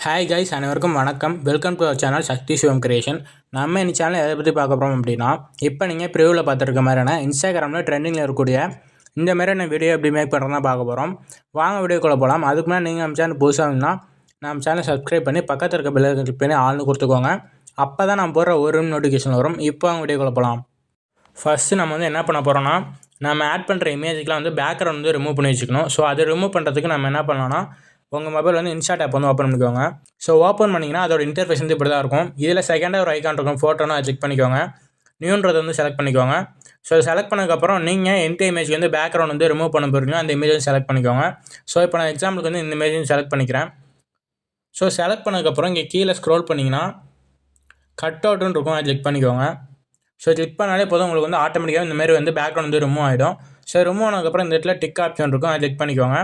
Hi guys, அனைவருக்கும் வணக்கம். Welcome to our channel Sakthi Sivam creation. நம்ம இந்த சேனல் எதை பற்றி பார்க்க போகிறோம் அப்படின்னா, இப்போ நீங்கள் ப்ரிவியூவில் பார்த்துருக்க மாதிரியான இன்ஸ்டாகிராமில் ட்ரெண்டிங்கில் இருக்கக்கூடிய இந்த மாதிரியான வீடியோ எப்படி மேக் பண்ணுறதுனா பார்க்க போகிறோம். வாங்க வீடியோக்குள்ளே போகலாம். அதுக்கு மேலே நீங்கள் நம்ம சேனல் புதுசாக இருந்தால் நம்ம சேனலை சப்ஸ்கிரைப் பண்ணி பக்கத்தில் இருக்க பெல் கிளிக் பண்ணி ஆள்னு கொடுத்துக்கோங்க. அப்போ தான் நான் போடுற ஒரு நோட்டிஃபிகேஷன் வரும். இப்போ அவங்க வீடியோக்குள்ளே போகலாம். ஃபஸ்ட்டு நம்ம என்ன பண்ண போகிறோன்னா, நம்ம ஆட் பண்ணுற இமேஜுக்கெலாம் பேக்ரவுண்ட் ரிமூவ் பண்ணி வச்சுக்கணும். ஸோ அதை ரிமூவ் பண்ணுறதுக்கு நம்ம என்ன பண்ணலாம்னா, உங்கள் மொபைல் இன்ஸ்டாட் ஆப் ஓப்பன் பண்ணிக்கோங்க. ஸோ ஓப்பன் பண்ணிங்கன்னா அதோட இன்டர்ஃபேஸ் இப்படி தான் இருக்கும். இதில் செகண்டாக ஒரு ஐக்கான் இருக்கும், ஃபோட்டோன்னு அதை கிளிக் பண்ணிக்கோங்க. நியூன்றது செலக்ட் பண்ணிக்கோங்க. ஸோ செலக்ட் பண்ணதுக்கப்புறம் நீங்கள் எந்த இமேஜ் பேக்ரவுண்ட் ரிமூவ் பண்ண போகிறீங்களோ அந்த இமேஜ் செலக்ட் பண்ணிக்கோங்க. ஸோ இப்போ நான் எக்ஸாம்பிளுக்கு இந்த இமேஜ் செலக்ட் பண்ணிக்கிறேன். ஸோ செலக்ட் பண்ணதுக்கப்புறம் இங்கே கீழே ஸ்க்ரோல் பண்ணிங்கன்னா கட் அவுட்டுன்னு இருக்கும், அதை கிளிக் பண்ணிக்கோங்க. ஸோ கிளிக் பண்ணாலே போதும், உங்களுக்கு ஆட்டோமேட்டிக்காக இந்தமாரி பேக்ரவுண்ட் ரிமூவ் ஆகிடும். ஸோ ரிமூவ் ஆனதுக்கப்புறம் இந்த இடத்துல டிக் ஆப்ஷன் இருக்கும், அதை கிளிக் பண்ணிக்கோங்க.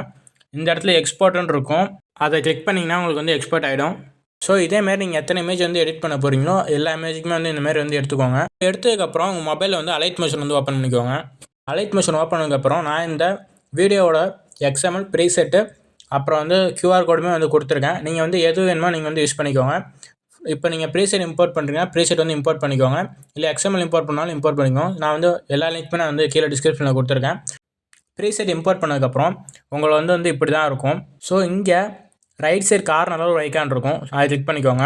இந்த இடத்துல எக்ஸ்போர்ட்னு இருக்கும், அதை கிளிக் பண்ணிங்கன்னா உங்களுக்கு எக்ஸ்போர்ட் ஆகிடும். ஸோ இதேமாரி நீங்கள் எத்தனை இமேஜ் எடிட் பண்ண போகிறீங்களோ எல்லா இமேஜுக்குமே இந்தமாரி எடுத்துக்கோங்க. எடுத்ததுக்கப்புறம் உங்கள் மொபைலில் அலைட் மோஷன் ஓப்பன் பண்ணிக்கோங்க. அலைட் மோஷன் ஓப்பன் பண்ணதுக்கப்புறம் நான் இந்த வீடியோவோட XML ப்ரீசெட்டு அப்புறம் QR கோடுமே கொடுத்துருக்கேன். நீங்கள் எது வேணுமோ நீங்கள் யூஸ் பண்ணிக்கோங்க. இப்போ நீங்கள் ப்ரீசெட் இம்போர்ட் பண்ணுறீங்கன்னா ப்ரீசெட் இம்போர்ட் பண்ணிக்கோங்க. இல்லை XML இம்போர்ட் பண்ணாலும் இம்போர்ட் பண்ணிக்கோங்க. நான் எல்லா லிங்க்குமே நான் கீழே டிஸ்கிரிப்ஷனில் கொடுத்துருக்கேன். ப்ரீசெட் இம்போர்ட் பண்ணதுக்கப்புறம் உங்களை இப்படி தான் இருக்கும். ஸோ இங்கே ரைட் சைடு கார்னரில் ஒரு ஐக்கான் இருக்கும், அதை கிளிக் பண்ணிக்கோங்க.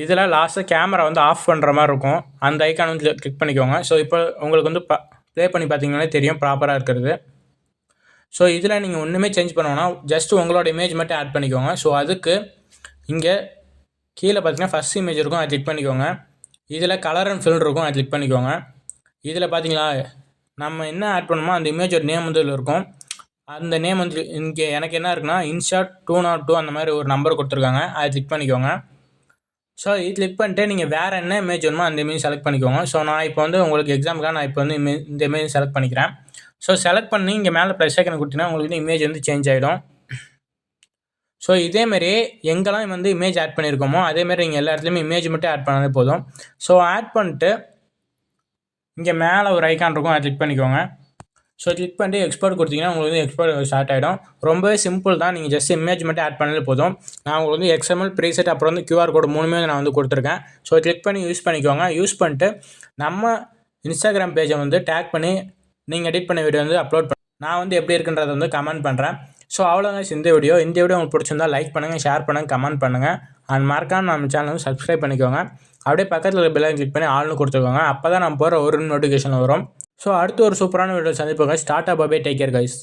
இதில் லாஸ்ட்டாக கேமரா ஆஃப் பண்ணுற மாதிரி இருக்கும், அந்த ஐக்கான் கிளிக் பண்ணிக்கோங்க. ஸோ இப்போ உங்களுக்கு ப்ளே பண்ணி பார்த்தீங்கன்னாலே தெரியும் ப்ராப்பராக இருக்கிறது. ஸோ இதில் நீங்கள் ஒன்றுமே சேஞ்ச் பண்ணோன்னா ஜஸ்ட் உங்களோட இமேஜ் மட்டும் ஆட் பண்ணிக்கோங்க. ஸோ அதுக்கு இங்கே கீழே பார்த்தீங்கன்னா ஃபஸ்ட் இமேஜ் இருக்கும், அதை கிளிக் பண்ணிக்கோங்க. இதில் கலர் அண்ட் ஃபில் இருக்கும், அதை கிளிக் பண்ணிக்கோங்க. இதில் பார்த்தீங்களா நம்ம என்ன ஆட் பண்ணணுமோ அந்த இமேஜோட நேம் இதில் இருக்கும். அந்த நேம் இங்கே எனக்கு என்ன இருக்குன்னா இன்ஷாட் 202 அந்த மாதிரி ஒரு நம்பர் கொடுத்துருக்காங்க, அதை கிளிக் பண்ணிக்கோங்க. ஸோ இது கிளிக் பண்ணிட்டு நீங்கள் வேறு என்ன இமேஜ் வேணுமோ அந்த இமேஜ் செலக்ட் பண்ணிக்கோங்க. ஸோ நான் இப்போ உங்களுக்கு எக்ஸாம்பிளாக நான் இப்போ இந்த இமேஜ் செலக்ட் பண்ணிக்கிறேன். ஸோ செலக்ட் பண்ணி இங்கே மேலே ப்ளஸ் ஐக்கன் கொடுத்தீங்கன்னா உங்களுக்கு இமேஜ் சேஞ்ச் ஆகிடும். ஸோ இதேமாரி எங்கெல்லாம் இமேஜ் ஆட் பண்ணியிருக்கோமோ அதேமாரி நீங்கள் எல்லா இடத்துலையுமே இமேஜ் மட்டும் ஆட் பண்ணாலே போதும். ஸோ ஆட் பண்ணிட்டு இங்கே மேலே ஒரு ஐக்கான் இருக்கும், அதை கிளிக் பண்ணிக்கோங்க. ஸோ கிளிக் பண்ணிட்டு எக்ஸ்போர்ட் கொடுத்தீங்கன்னா உங்களுக்கு எக்ஸ்போர்ட் ஸ்டார்ட் ஆகிடும். ரொம்பவே சிம்பிள் தான், நீங்கள் ஜஸ்ட் இமேஜ் மட்டும் ஆட் பண்ணாலே போதும். நான் உங்களுக்கு XML ப்ரீசெட் அப்புறம் QR கோடு மூணுமே நான் கொடுத்துருக்கேன். ஸோ கிளிக் பண்ணி யூஸ் பண்ணிக்கோங்க. யூஸ் பண்ணிட்டு நம்ம இன்ஸ்டாகிராம் பேஜை டேக் பண்ணி நீங்கள் எடிட் பண்ண வீடியோ அப்லோட் பண்ணி நான் எப்படி இருக்குன்றதை கமெண்ட் பண்ணுறேன். ஸோ அவ்வளோங்க இந்த வீடியோ உங்களுக்கு பிடிச்சிருந்தா லைக் பண்ணுங்கள், ஷேர் பண்ணுங்கள், கமெண்ட் பண்ணுங்கள். அண்ட் மறக்காம நம்ம சேனல் சப்ஸ்கிரைப் பண்ணிக்கோங்க. அப்படியே பக்கத்தில் இருக்க பெல்லை கிளிக் பண்ணி ஆள்னு கொடுத்துக்கோங்க. அப்போ தான் நம்ம போகிற ஒரு நோட்டிஃபிகேஷன் வரும். ஸோ அடுத்து ஒரு சூப்பரான வீடியோ சந்திப்போங்க. Tata bye bye, take care guys.